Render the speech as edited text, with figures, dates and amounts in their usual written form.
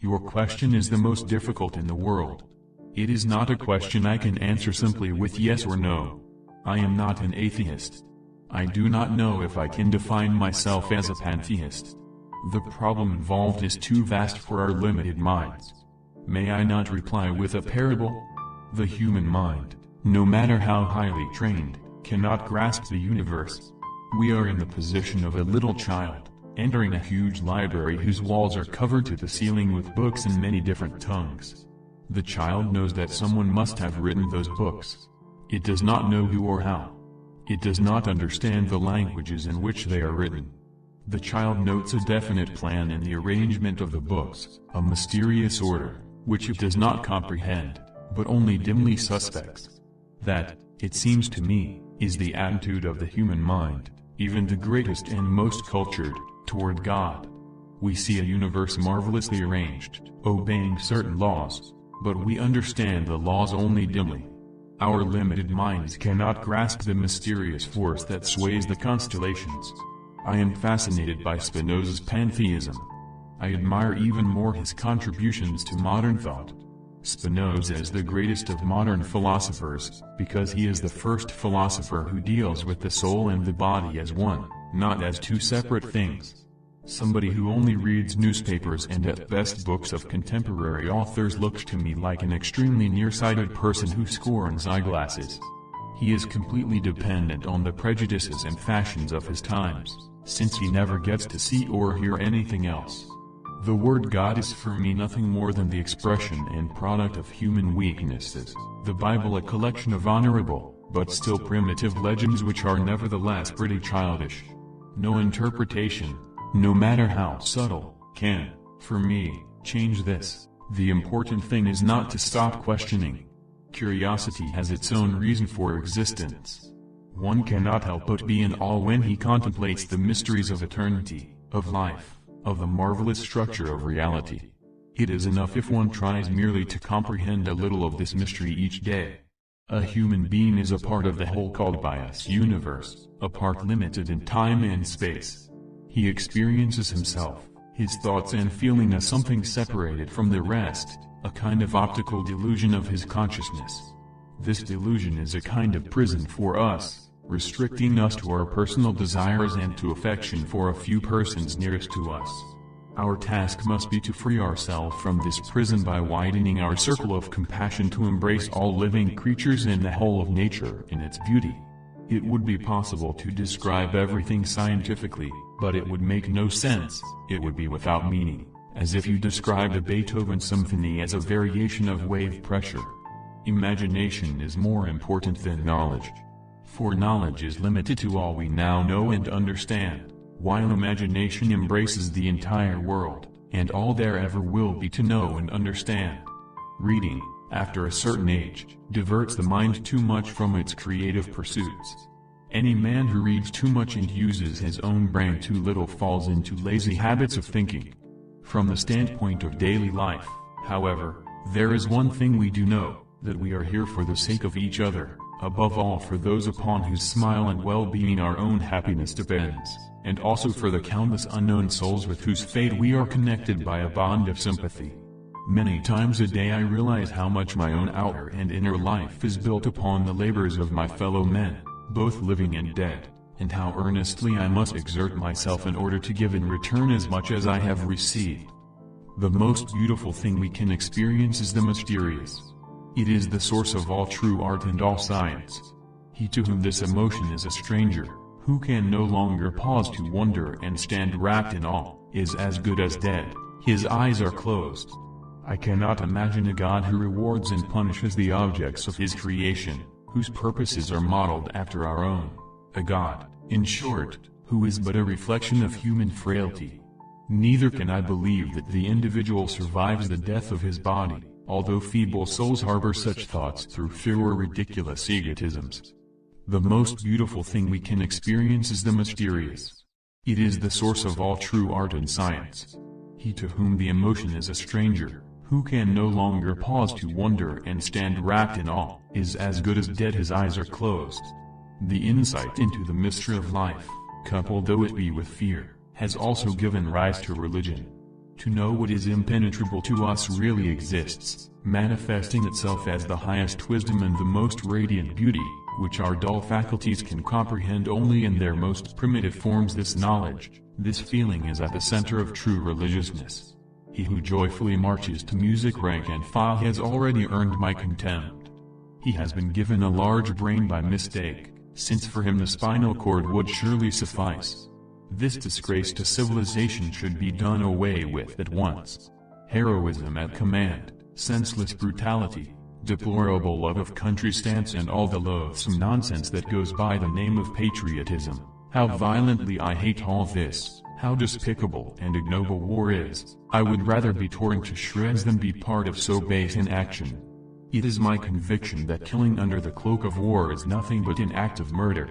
Your question is the most difficult in the world. It is not a question I can answer simply with yes or no. I am not an atheist. I do not know if I can define myself as a pantheist. The problem involved is too vast for our limited minds. May I not reply with a parable? The human mind, no matter how highly trained, cannot grasp the universe. We are in the position of a little child, entering a huge library whose walls are covered to the ceiling with books in many different tongues. The child knows that someone must have written those books. It does not know who or how. It does not understand the languages in which they are written. The child notes a definite plan in the arrangement of the books, a mysterious order, which it does not comprehend, but only dimly suspects. That, it seems to me, is the attitude of the human mind, even the greatest and most cultured, toward God. We see a universe marvelously arranged, obeying certain laws, but we understand the laws only dimly. Our limited minds cannot grasp the mysterious force that sways the constellations. I am fascinated by Spinoza's pantheism. I admire even more his contributions to modern thought. Spinoza is the greatest of modern philosophers, because he is the first philosopher who deals with the soul and the body as one, not as two separate things. Somebody who only reads newspapers and at best books of contemporary authors looks to me like an extremely nearsighted person who scorns eyeglasses. He is completely dependent on the prejudices and fashions of his times, since he never gets to see or hear anything else. The word God is for me nothing more than the expression and product of human weaknesses, the Bible a collection of honorable, but still primitive legends which are nevertheless pretty childish. No interpretation, no matter how subtle, can, for me, change this. The important thing is not to stop questioning. Curiosity has its own reason for existence. One cannot help but be in awe when he contemplates the mysteries of eternity, of life, of the marvelous structure of reality. It is enough if one tries merely to comprehend a little of this mystery each day. A human being is a part of the whole called by us universe, a part limited in time and space. He experiences himself, his thoughts and feeling as something separated from the rest, a kind of optical delusion of his consciousness. This delusion is a kind of prison for us, restricting us to our personal desires and to affection for a few persons nearest to us. Our task must be to free ourselves from this prison by widening our circle of compassion to embrace all living creatures and the whole of nature in its beauty. It would be possible to describe everything scientifically, but it would make no sense, it would be without meaning, as if you described a Beethoven symphony as a variation of wave pressure. Imagination is more important than knowledge. For knowledge is limited to all we now know and understand, while imagination embraces the entire world, and all there ever will be to know and understand. Reading, after a certain age, diverts the mind too much from its creative pursuits. Any man who reads too much and uses his own brain too little falls into lazy habits of thinking. From the standpoint of daily life, however, there is one thing we do know, that we are here for the sake of each other, above all for those upon whose smile and well-being our own happiness depends, and also for the countless unknown souls with whose fate we are connected by a bond of sympathy. Many times a day I realize how much my own outer and inner life is built upon the labors of my fellow men, both living and dead, and how earnestly I must exert myself in order to give in return as much as I have received. The most beautiful thing we can experience is the mysterious. It is the source of all true art and all science. He to whom this emotion is a stranger, who can no longer pause to wonder and stand wrapped in awe, is as good as dead. His eyes are closed. I cannot imagine a God who rewards and punishes the objects of his creation, whose purposes are modeled after our own. A God, in short, who is but a reflection of human frailty. Neither can I believe that the individual survives the death of his body, although feeble souls harbor such thoughts through fear or ridiculous egotisms. The most beautiful thing we can experience is the mysterious. It is the source of all true art and science. He to whom the emotion is a stranger, who can no longer pause to wonder and stand wrapped in awe, is as good as dead. His eyes are closed. The insight into the mystery of life, coupled though it be with fear, has also given rise to religion. To know what is impenetrable to us really exists, manifesting itself as the highest wisdom and the most radiant beauty, which our dull faculties can comprehend only in their most primitive forms. This knowledge, this feeling is at the center of true religiousness. He who joyfully marches to music rank and file has already earned my contempt. He has been given a large brain by mistake, since for him the spinal cord would surely suffice. This disgrace to civilization should be done away with at once. Heroism at command, senseless brutality, deplorable love of country stance and all the loathsome nonsense that goes by the name of patriotism. How violently I hate all this, how despicable and ignoble war is. I would rather be torn to shreds than be part of so base an action. It is my conviction that killing under the cloak of war is nothing but an act of murder.